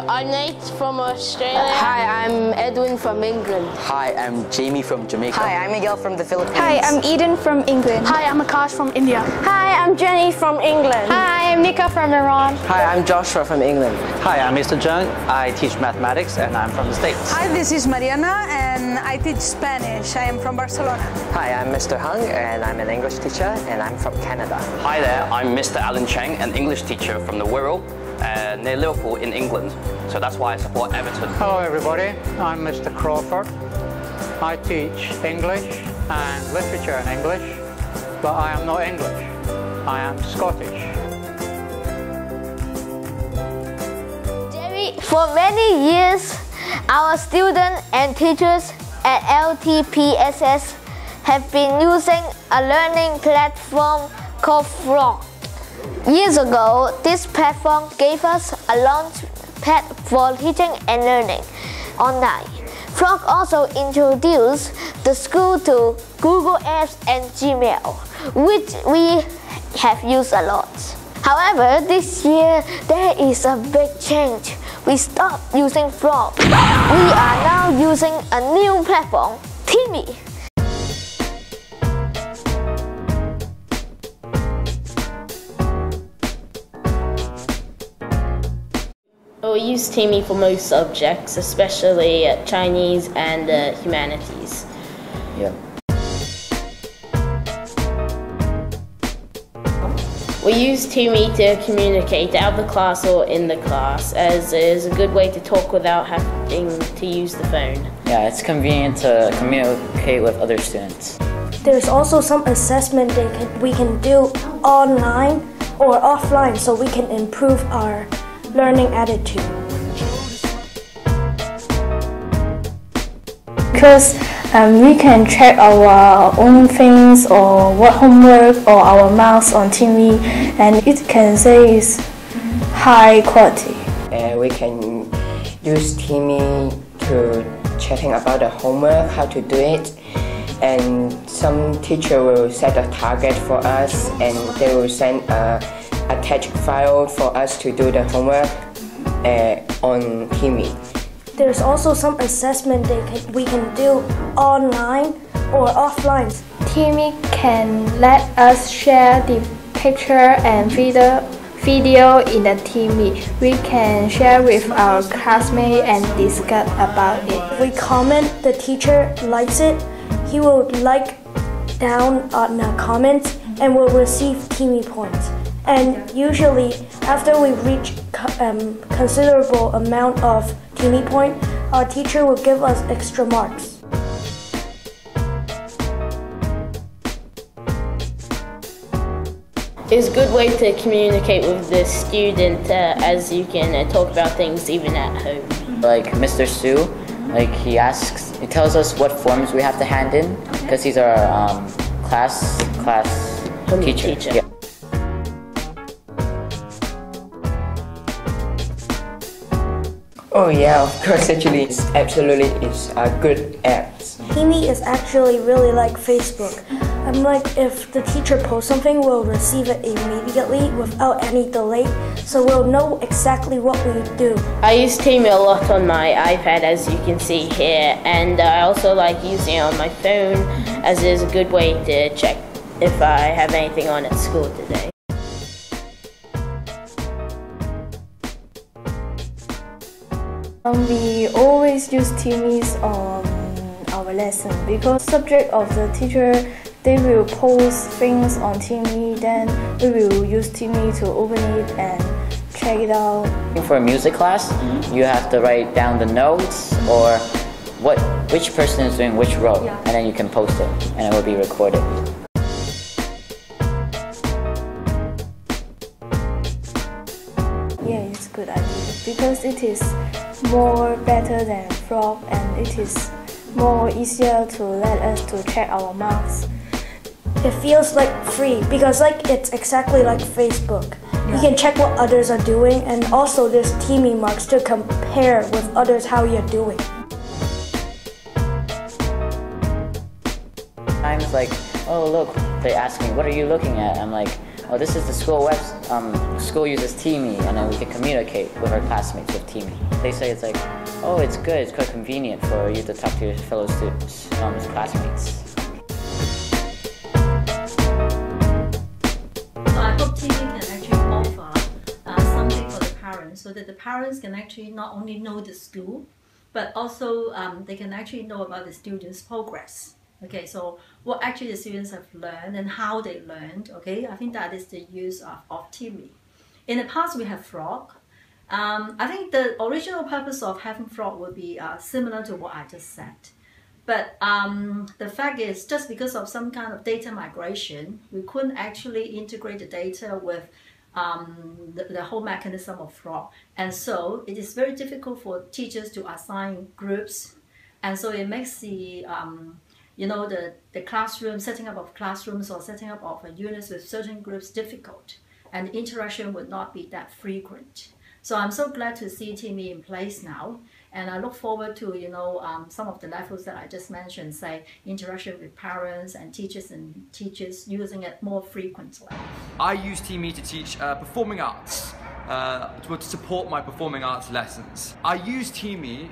I'm Nate from Australia. Hi, I'm Edwin from England. Hi, I'm Jamie from Jamaica. Hi, I'm Miguel from the Philippines. Hi, I'm Eden from England. Hi, I'm Akash from India. Hi, I'm Jenny from England. Hi, I'm Nika from Iran. Hi, I'm Joshua from England. Hi, I'm Mr. Jung. I teach mathematics and I'm from the States. Hi, this is Mariana and I teach Spanish. I am from Barcelona. Hi, I'm Mr. Hung and I'm an English teacher and I'm from Canada. Hi there, I'm Mr. Alan Cheng, an English teacher from the Wirral near Liverpool in England. So that's why I support Everton. Hello everybody, I'm Mr. Crawford. I teach English and literature in English, but I am not English, I am Scottish. For many years, our students and teachers at LTPSS have been using a learning platform called Frog. Years ago, this platform gave us a launch pad for teaching and learning online. Frog also introduced the school to Google Apps and Gmail, which we have used a lot. However, this year there is a big change. We stopped using Frog. We are now using a new platform, Teamie. We use Teamie for most subjects, especially Chinese and humanities. Yeah. We use Teamie to communicate out of the class or in the class, as it is a good way to talk without having to use the phone. Yeah, it's convenient to communicate with other students. There's also some assessment we can do online or offline so we can improve our learning attitude. Because we can check our own things or what homework or our marks on Teamie, and it can say it's high quality. We can use Teamie to chatting about the homework, how to do it, and some teacher will set a target for us and they will send a attached file for us to do the homework on Teamie. There's also some assessment we can do online or offline. Teamie can let us share the picture and video in the Teamie. We can share with our classmates and discuss about it. If we comment, the teacher likes it, he will like down on the comments and will receive Teamie points. And usually, after we reach considerable amount of Teamie point, our teacher will give us extra marks. It's a good way to communicate with the student, as you can talk about things even at home. Like Mr. Su, he tells us what forms we have to hand in, because he's our class teacher. Yeah. Oh yeah, of course, actually, it's a good app. Teamie is actually really like Facebook. If the teacher posts something, we'll receive it immediately without any delay, so we'll know exactly what we do. I use Teamie a lot on my iPad, as you can see here, and I also like using it on my phone, as it is a good way to check if I have anything on at school today. We always use Teamies on our lesson because subject of the teacher, they will post things on Teamie, then we will use Teamie to open it and check it out. For a music class, you have to write down the notes or which person is doing which row, and then you can post it and it will be recorded. Yeah, it's a good idea because it is more better than Frog and it is more easier to let us to check our marks. It feels like free because it's exactly like Facebook. You can check what others are doing, and also there's Teamie marks to compare with others how you're doing. Times oh look, they ask me, what are you looking at? I'm like, oh, this is the school school uses Teamie, and then we can communicate with our classmates with Teamie. They say it's like, oh, it's good, it's quite convenient for you to talk to your fellow students, classmates. So I hope Teamie can actually offer something for the parents, so that the parents can actually not only know the school, but also they can actually know about the students' progress. Okay, so what actually the students have learned and how they learned. Okay, I think that is the use of Teamie. In the past, we have Frog. I think the original purpose of having Frog would be similar to what I just said. But the fact is, just because of some kind of data migration, we couldn't actually integrate the data with the whole mechanism of Frog. And so it is very difficult for teachers to assign groups. And so it makes the the classroom, setting up of classrooms or setting up of units with certain groups difficult, and the interaction would not be that frequent. So I'm so glad to see Teamie in place now, and I look forward to some of the levels that I just mentioned, say interaction with parents and teachers using it more frequently. I use Teamie to teach performing arts, to support my performing arts lessons. I use Teamie,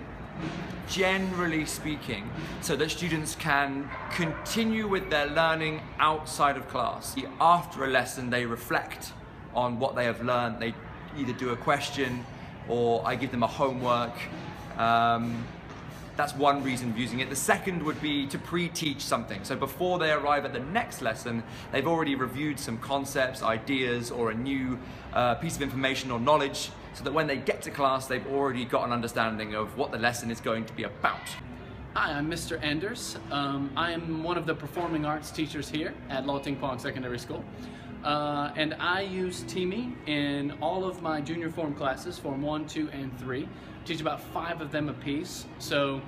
generally speaking, so that students can continue with their learning outside of class. After a lesson, they reflect on what they have learned. They either do a question or I give them a homework. That's one reason of using it. The second would be to pre-teach something. So before they arrive at the next lesson, they've already reviewed some concepts, ideas, or a new piece of information or knowledge, so that when they get to class, they've already got an understanding of what the lesson is going to be about. Hi, I'm Mr. Anders. I am one of the performing arts teachers here at Pong Secondary School. And I use Teamie in all of my junior form classes, Form 1, 2, and 3. Teach about 5 of them apiece. So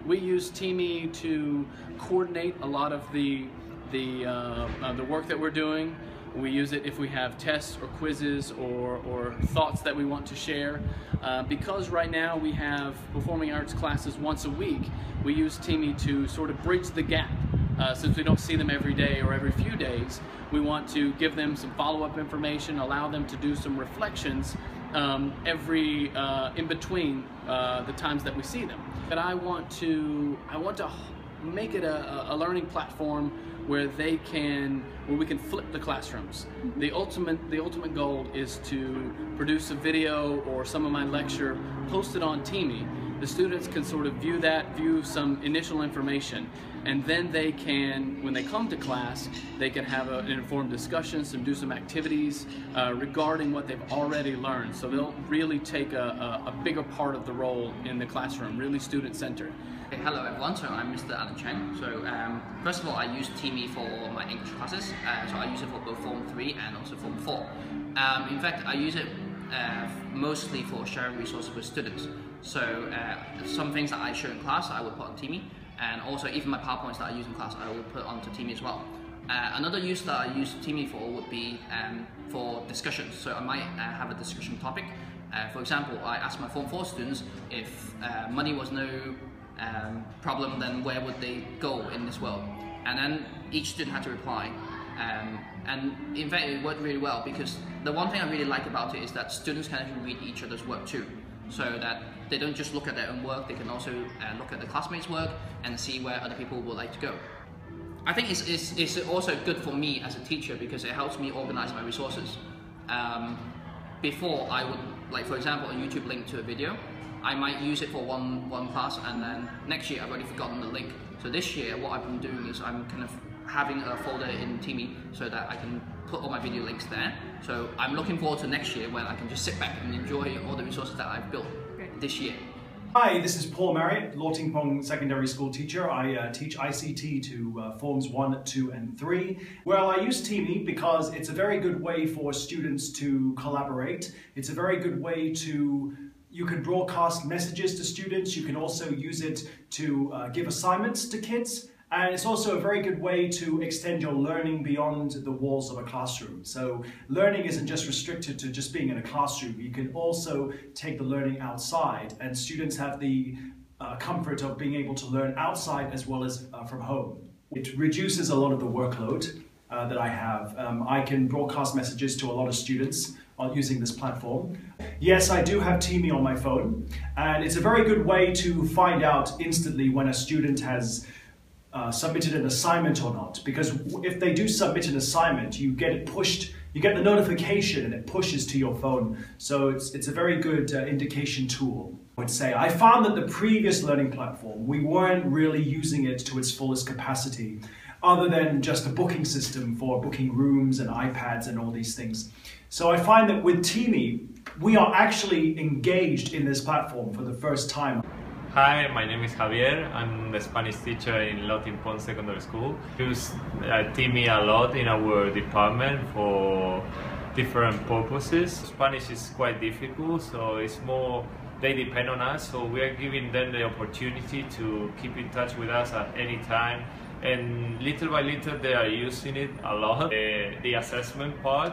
we use Teamie to coordinate a lot of the work that we're doing. We use it if we have tests or quizzes or thoughts that we want to share. Because right now we have performing arts classes once a week, we use Teamie to sort of bridge the gap. Since we don't see them every day or every few days, we want to give them some follow-up information, allow them to do some reflections in between the times that we see them. But I want to make it a learning platform where we can flip the classrooms. The ultimate goal is to produce a video or some of my lecture, post it on Teamie. The students can sort of view some initial information, and then they can, when they come to class, they can have an informed discussion, do some activities regarding what they've already learned. So they'll really take a bigger part of the role in the classroom, really student-centered. Okay, hello everyone, so I'm Mr. Alan Cheng. So first of all, I use Teamie for my English classes. So I use it for both Form 3 and also Form 4. In fact, I use it mostly for sharing resources with students. So some things that I show in class, I will put on Teamie, and also even my PowerPoints that I use in class, I will put onto Teamie as well. Another use that I use Teamie for would be for discussions. So I might have a discussion topic. For example, I asked my Form 4 students if money was no problem, then where would they go in this world? And then each student had to reply. And in fact, it worked really well, because the one thing I really like about it is that students can actually read each other's work too, so that they don't just look at their own work, they can also look at the classmates' work and see where other people would like to go. I think it's also good for me as a teacher, because it helps me organize my resources. Before, I would, like for example, a YouTube link to a video, I might use it for one class, and then next year I've already forgotten the link. So this year, what I've been doing is I'm kind of having a folder in Teamie so that I can put all my video links there. So I'm looking forward to next year when I can just sit back and enjoy all the resources that I've built this year. Hi, this is Paul Marriott, Ting Pong Secondary School teacher. I teach ICT to Forms 1, 2 and 3. Well, I use Teamie because it's a very good way for students to collaborate. It's a very good way you can broadcast messages to students. You can also use it to give assignments to kids. And it's also a very good way to extend your learning beyond the walls of a classroom. So learning isn't just restricted to just being in a classroom. You can also take the learning outside, and students have the comfort of being able to learn outside as well as from home. It reduces a lot of the workload, that I have. I can broadcast messages to a lot of students using this platform. Yes, I do have Teamie on my phone, and it's a very good way to find out instantly when a student has submitted an assignment or not, because if they do submit an assignment, you get it pushed, you get the notification and it pushes to your phone. So it's a very good indication tool, I would say. I found that the previous learning platform, we weren't really using it to its fullest capacity, other than just a booking system for booking rooms and iPads and all these things. So I find that with Teamie, we are actually engaged in this platform for the first time. Hi, my name is Javier. I'm the Spanish teacher in Ting Secondary School. We use Teamie a lot in our department for different purposes. Spanish is quite difficult, so it's more, they depend on us, so we are giving them the opportunity to keep in touch with us at any time. And little by little they are using it a lot. The assessment part,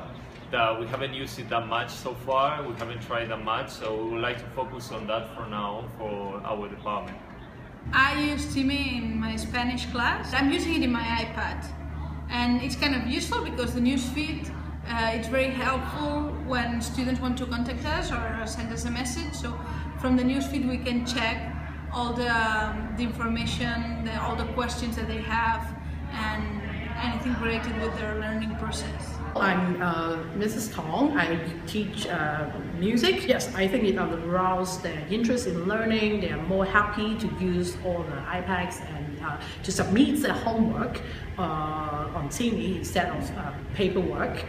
that we haven't used it that much so far, we haven't tried that much, so we would like to focus on that for now for our department. I use Teamie in my Spanish class. I'm using it in my iPad, and it's kind of useful because the newsfeed, it's very helpful when students want to contact us or send us a message. So from the newsfeed we can check all the information, all the questions that they have, and anything related with their learning process. I'm Mrs. Tong. I teach music. Yes, I think it arouses their interest in learning. They are more happy to use all the iPads and to submit their homework on Teamie instead of paperwork.